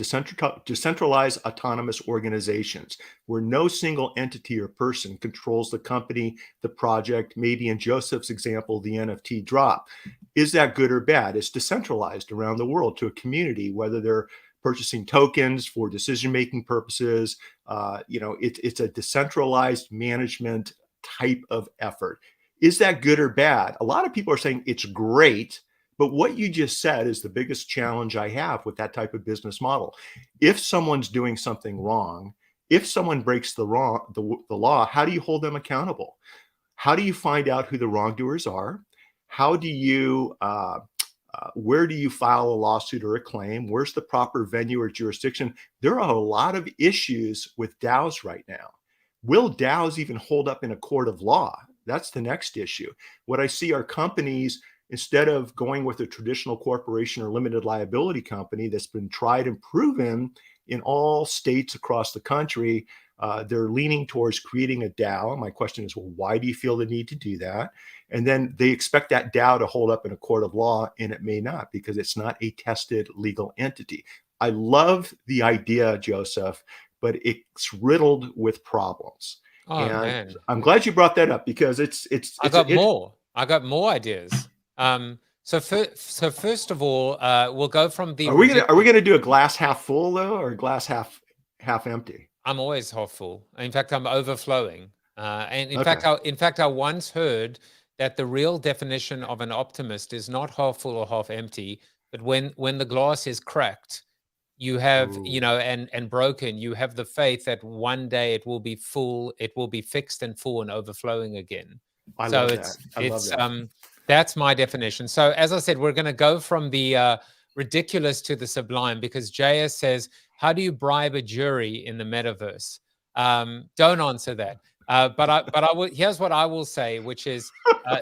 decentralized autonomous organizations, where no single entity or person controls the company, the project, maybe in Joseph's example, the NFT drop. Is that good or bad? It's decentralized around the world to a community, whether they're purchasing tokens for decision-making purposes. It's a decentralized management type of effort. Is that good or bad? A lot of people are saying it's great. But what you just said is the biggest challenge I have with that type of business model. If someone's doing something wrong, if someone breaks the law, how do you hold them accountable? How do you find out who the wrongdoers are? How do you, where do you file a lawsuit or a claim? Where's the proper venue or jurisdiction? There are a lot of issues with DAOs right now. Will DAOs even hold up in a court of law? That's the next issue. What I see are companies, instead of going with a traditional corporation or limited liability company that's been tried and proven in all states across the country, they're leaning towards creating a DAO. My question is, well, why do you feel the need to do that? And then they expect that DAO to hold up in a court of law, and it may not, because it's not a tested legal entity. I love the idea, Joseph, but it's riddled with problems. Oh, man. I'm glad you brought that up, because I got more ideas. So first of all, we'll go from the. Are we gonna do a glass half full though, or a glass half empty? I'm always half full. In fact, I'm overflowing. And in fact, I once heard that the real definition of an optimist is not half full or half empty, but when the glass is cracked, you have, and broken, you have the faith that one day it will be full, it will be fixed and full and overflowing again. I love that. That's my definition. So as I said, we're going to go from the ridiculous to the sublime, because JS says, how do you bribe a jury in the metaverse? Don't answer that. But I will. Here's what I will say, which is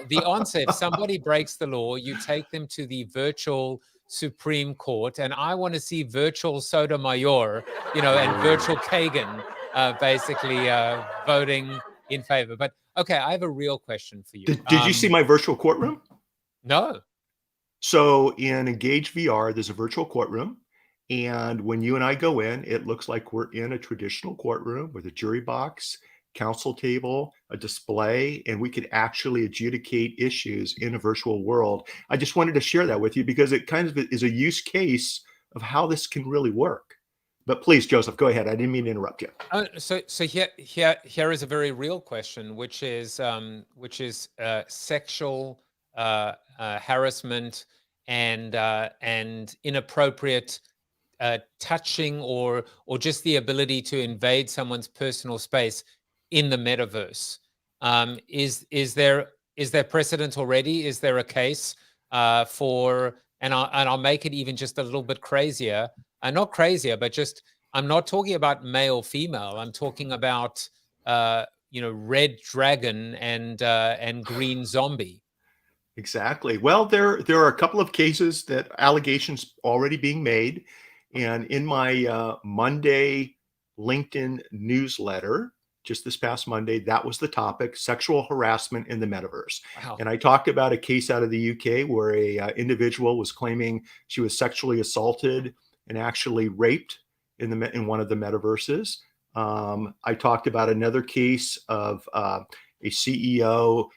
the answer. If somebody breaks the law, you take them to the virtual Supreme Court, and I want to see virtual Sotomayor, and virtual Kagan, basically voting in favor. But okay, I have a real question for you. Did you see my virtual courtroom? No. So in Engage VR, there's a virtual courtroom. And when you and I go in, it looks like we're in a traditional courtroom with a jury box council table, a display, and we could actually adjudicate issues in a virtual world. I just wanted to share that with you because it kind of is a use case of how this can really work. But please, Joseph, go ahead. I didn't mean to interrupt you. So here is a very real question, which is sexual harassment and inappropriate touching or just the ability to invade someone's personal space in the metaverse. Is there precedent already? Is there a case for? And I'll make it even just a little bit crazier. Not crazier, but just I'm not talking about male female. I'm talking about red dragon and green zombie. Exactly. Well, there are a couple of cases that allegations already being made, and in my Monday LinkedIn newsletter, just this past Monday, that was the topic: sexual harassment in the metaverse. Wow. And I talked about a case out of the UK where a individual was claiming she was sexually assaulted and actually raped in one of the metaverses. I talked about another case of a CEO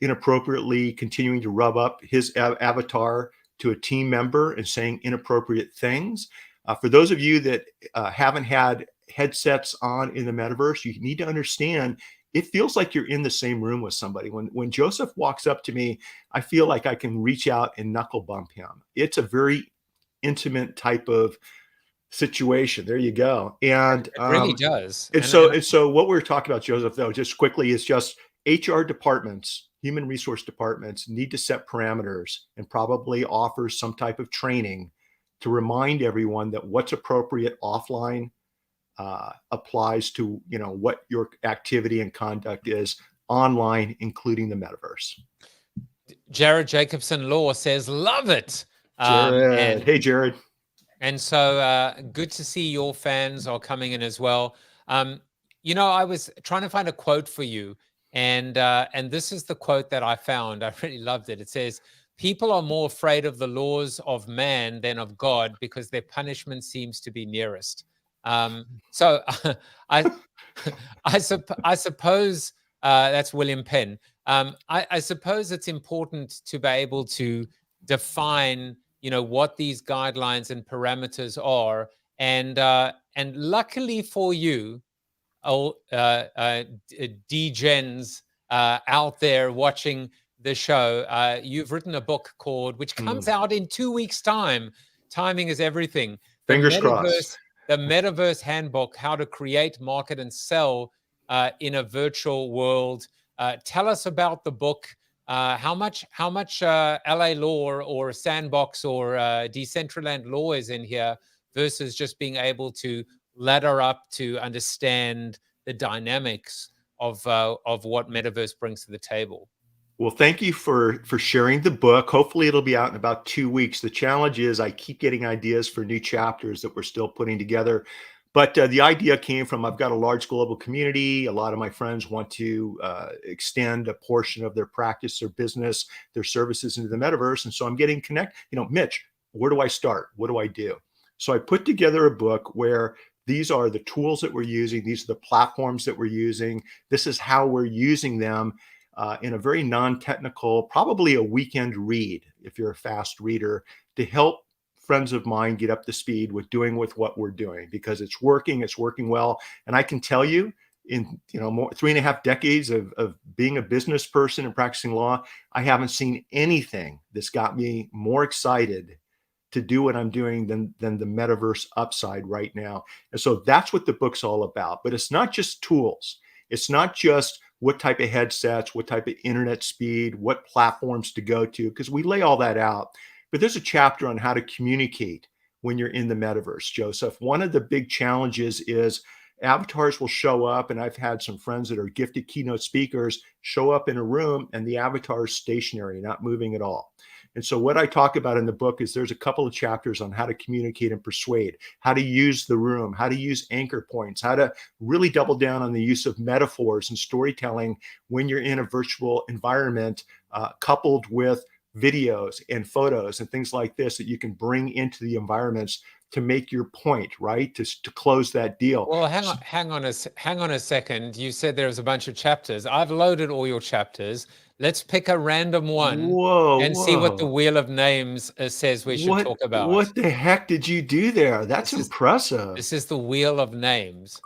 inappropriately continuing to rub up his avatar to a team member and saying inappropriate things. For those of you that haven't had headsets on in the metaverse, you need to understand it feels like you're in the same room with somebody. When Joseph walks up to me, I feel like I can reach out and knuckle bump him. It's a very intimate type of situation. There you go. And it really does. And so what we're talking about, Joseph, though, just quickly, is just HR departments, human resource departments need to set parameters and probably offer some type of training to remind everyone that what's appropriate offline applies to what your activity and conduct is online, including the metaverse. Jared Jacobson Law says, love it. Jared. Hey, Jared. And so good to see your fans are coming in as well. I was trying to find a quote for you, and this is the quote that I found. I really loved it. It says, "People are more afraid of the laws of man than of God because their punishment seems to be nearest." So I suppose that's William Penn. I suppose it's important to be able to define what these guidelines and parameters are, and luckily for you, degens out there watching the show, you've written a book which comes out in 2 weeks' time. Timing is everything. Fingers crossed. The Metaverse Handbook: How to Create, Market, and Sell in a Virtual World. Tell us about the book. How much LA law or Sandbox or Decentraland law is in here versus just being able to ladder up to understand the dynamics of what Metaverse brings to the table? Well, thank you for sharing the book. Hopefully it'll be out in about 2 weeks. The challenge is I keep getting ideas for new chapters that we're still putting together. But the idea came from, I've got a large global community. A lot of my friends want to extend a portion of their practice, their business, their services into the metaverse. And so I'm getting connected. Mitch, where do I start? What do I do? So I put together a book where these are the tools that we're using. These are the platforms that we're using. This is how we're using them in a very non-technical, probably a weekend read, if you're a fast reader, to help friends of mine get up to speed with what we're doing, because it's working well. And I can tell you, in 3.5 decades of being a business person and practicing law, I haven't seen anything that's got me more excited to do what I'm doing than the metaverse upside right now. And so that's what the book's all about. But it's not just tools. It's not just what type of headsets, what type of internet speed, what platforms to go to, because we lay all that out. But there's a chapter on how to communicate when you're in the metaverse, Joseph. One of the big challenges is avatars will show up, and I've had some friends that are gifted keynote speakers show up in a room and the avatar is stationary, not moving at all. And so what I talk about in the book is there's a couple of chapters on how to communicate and persuade, how to use the room, how to use anchor points, how to really double down on the use of metaphors and storytelling when you're in a virtual environment, coupled with videos and photos and things like this that you can bring into the environments to make your point, right? To close that deal. Well, hang on a second. You said there's a bunch of chapters. I've loaded all your chapters. Let's pick a random one and see what the Wheel of Names says we should talk about. What the heck did you do there? That's impressive. This is the Wheel of Names.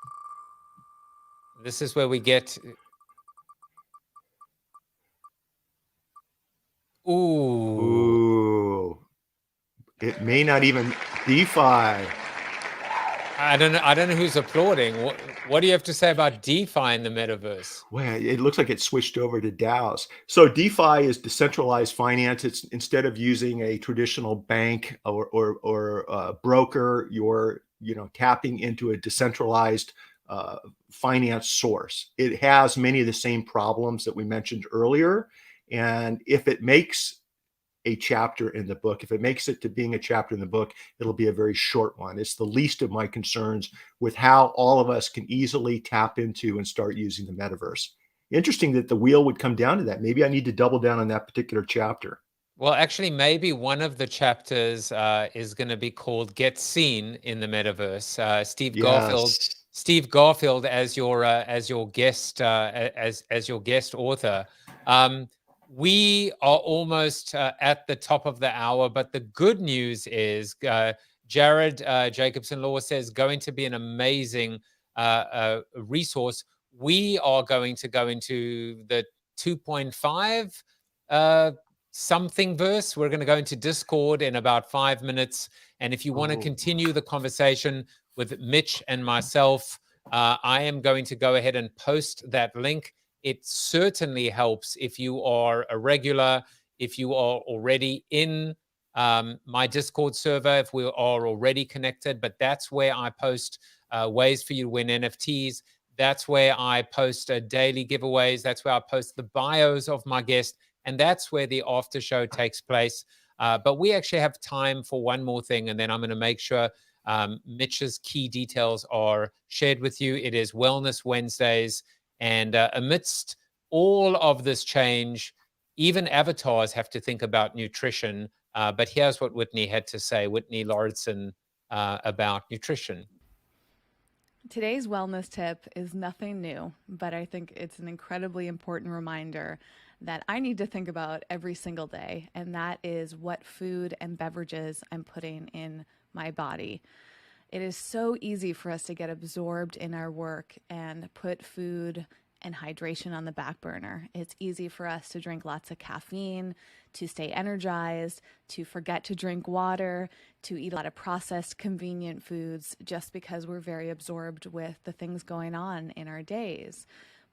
This is where we get... Ooh. It may not even DeFi. I don't know who's applauding. What do you have to say about DeFi in the metaverse? Well, it looks like it switched over to DAOs. So DeFi is decentralized finance. It's instead of using a traditional bank or broker, you're tapping into a decentralized finance source. It has many of the same problems that we mentioned earlier. And if it makes a chapter in the book, if it makes it to being a chapter in the book, it'll be a very short one. It's the least of my concerns with how all of us can easily tap into and start using the metaverse. Interesting that the wheel would come down to that. Maybe I need to double down on that particular chapter. Well, actually, maybe one of the chapters is going to be called "Get Seen in the Metaverse." Steve Garfield as your guest author. We are almost at the top of the hour, but the good news is Jared Jacobson Law says going to be an amazing resource. We are going to go into the 2.5 something verse. We're going to go into Discord in about 5 minutes. And if you want to continue the conversation with Mitch and myself, I am going to go ahead and post that link. It certainly helps if you are a regular, if you are already in my Discord server, if we are already connected. But that's where I post ways for you to win NFTs. That's where I post daily giveaways. That's where I post the bios of my guests. And that's where the after show takes place. But we actually have time for one more thing. And then I'm going to make sure Mitch's key details are shared with you. It is Wellness Wednesdays. And amidst all of this change, even avatars have to think about nutrition. But here's what Whitney had to say, Whitney Lauritsen, about nutrition. Today's wellness tip is nothing new, but I think it's an incredibly important reminder that I need to think about every single day, and that is what food and beverages I'm putting in my body. It is so easy for us to get absorbed in our work and put food and hydration on the back burner. It's easy for us to drink lots of caffeine, to stay energized, to forget to drink water, to eat a lot of processed, convenient foods just because we're very absorbed with the things going on in our days.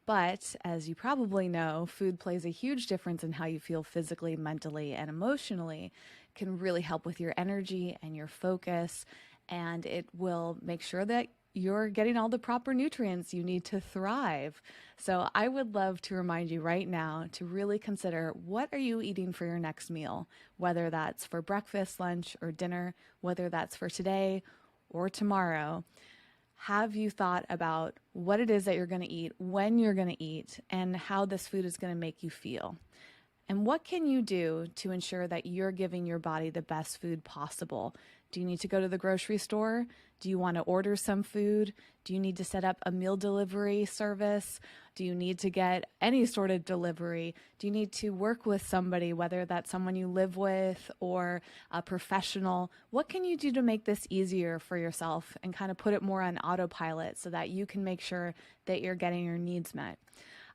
But as you probably know, food plays a huge difference in how you feel physically, mentally, and emotionally. It can really help with your energy and your focus, and it will make sure that you're getting all the proper nutrients you need to thrive. So I would love to remind you right now to really consider, what are you eating for your next meal? Whether that's for breakfast, lunch, or dinner, whether that's for today or tomorrow. Have you thought about what it is that you're going to eat, when you're going to eat, and how this food is going to make you feel? And what can you do to ensure that you're giving your body the best food possible? Do you need to go to the grocery store? Do you want to order some food? Do you need to set up a meal delivery service? Do you need to get any sort of delivery? Do you need to work with somebody, whether that's someone you live with or a professional? What can you do to make this easier for yourself and kind of put it more on autopilot so that you can make sure that you're getting your needs met?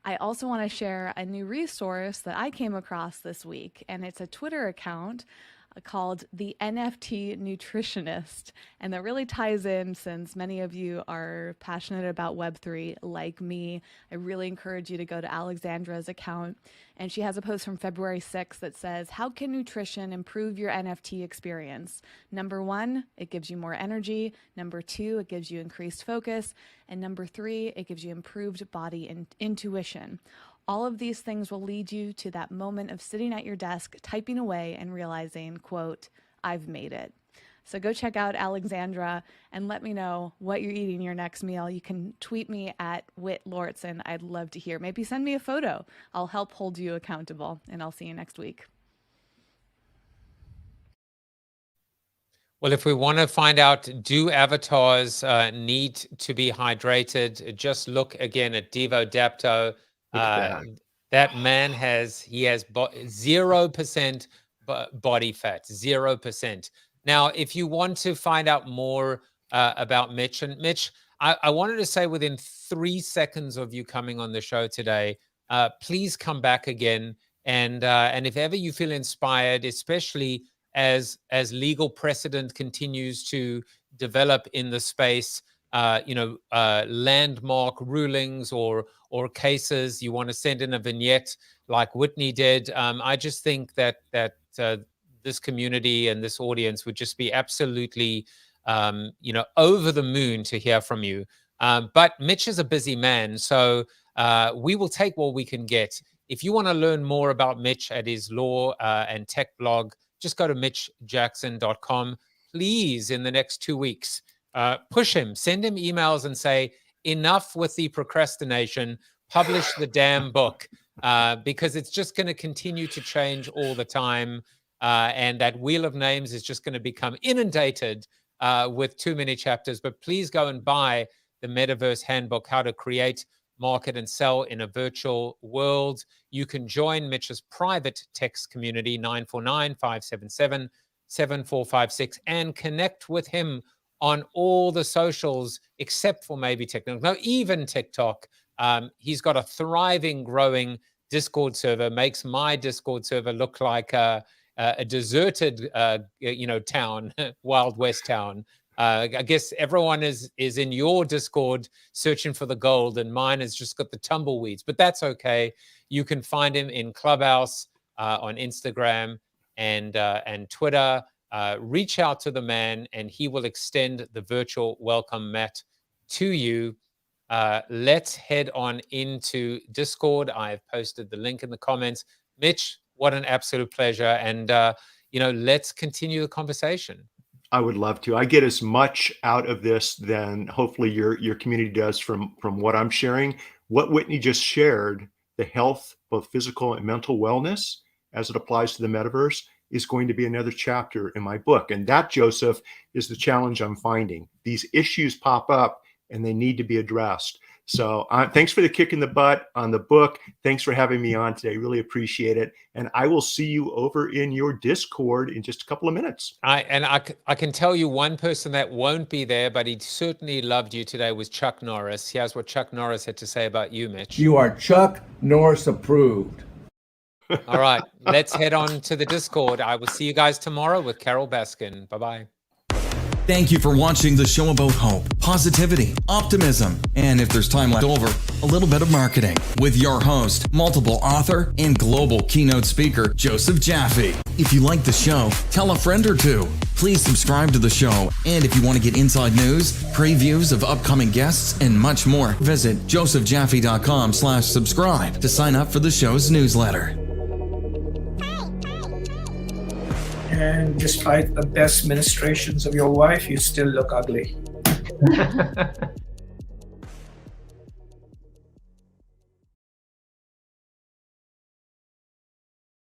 I also want to share a new resource that I came across this week, and it's a Twitter account called the NFT Nutritionist, and that really ties in, since many of you are passionate about Web3 like me. I really encourage you to go to Alexandra's account, and she has a post from February 6th that says, how can nutrition improve your NFT experience? Number 1, it gives you more energy. Number 2, it gives you increased focus. And number 3, it gives you improved body and intuition. All of these things will lead you to that moment of sitting at your desk, typing away and realizing, quote, I've made it. So go check out Alexandra and let me know what you're eating your next meal. You can tweet me at Whit Lauritsen. I'd love to hear. Maybe send me a photo. I'll help hold you accountable, and I'll see you next week. Well, if we want to find out, do avatars need to be hydrated? Just look again at Devo Dapto. That man has 0% body fat, 0%. Now, if you want to find out more about Mitch, and Mitch, I wanted to say within 3 seconds of you coming on the show today, please come back again. And if ever you feel inspired, especially as legal precedent continues to develop in the space, landmark rulings or cases, you want to send in a vignette like Whitney did. I just think that this community and this audience would just be absolutely, over the moon to hear from you. But Mitch is a busy man, so we will take what we can get. If you want to learn more about Mitch at his law and tech blog, just go to mitchjackson.com. Please, in the next 2 weeks, push him, send him emails and say, enough with the procrastination, publish the damn book, because it's just going to continue to change all the time. And that wheel of names is just going to become inundated with too many chapters. But please go and buy the Metaverse Handbook, How to Create, Market, and Sell in a Virtual World. You can join Mitch's private text community, 949-577-7456, and connect with him on all the socials, except for maybe TikTok. No, even TikTok. He's got a thriving, growing Discord server, makes my Discord server look like a deserted, town, Wild West town. I guess everyone is in your Discord searching for the gold, and mine has just got the tumbleweeds, but that's okay. You can find him in Clubhouse, on Instagram and Twitter. Reach out to the man and he will extend the virtual welcome mat to you. Let's head on into Discord. I've posted the link in the comments. Mitch, what an absolute pleasure. And, let's continue the conversation. I would love to. I get as much out of this than hopefully your community does from what I'm sharing. What Whitney just shared, the health, both physical and mental wellness, as it applies to the metaverse, is going to be another chapter in my book. And that, Joseph, is the challenge I'm finding. These issues pop up and they need to be addressed. So thanks for the kick in the butt on the book. Thanks for having me on today. Really appreciate it. And I will see you over in your Discord in just a couple of minutes. I can tell you one person that won't be there, but he certainly loved you today, was Chuck Norris. Here's what Chuck Norris had to say about you, Mitch. You are Chuck Norris approved. All right, let's head on to the Discord. I will see you guys tomorrow with Carol Baskin. Bye-bye. Thank you for watching the show about hope, positivity, optimism, and if there's time left over, a little bit of marketing with your host, multiple author, and global keynote speaker, Joseph Jaffe. If you like the show, tell a friend or two. Please subscribe to the show. And if you want to get inside news, previews of upcoming guests, and much more, visit josephjaffe.com/subscribe to sign up for the show's newsletter. And despite the best ministrations of your wife, you still look ugly.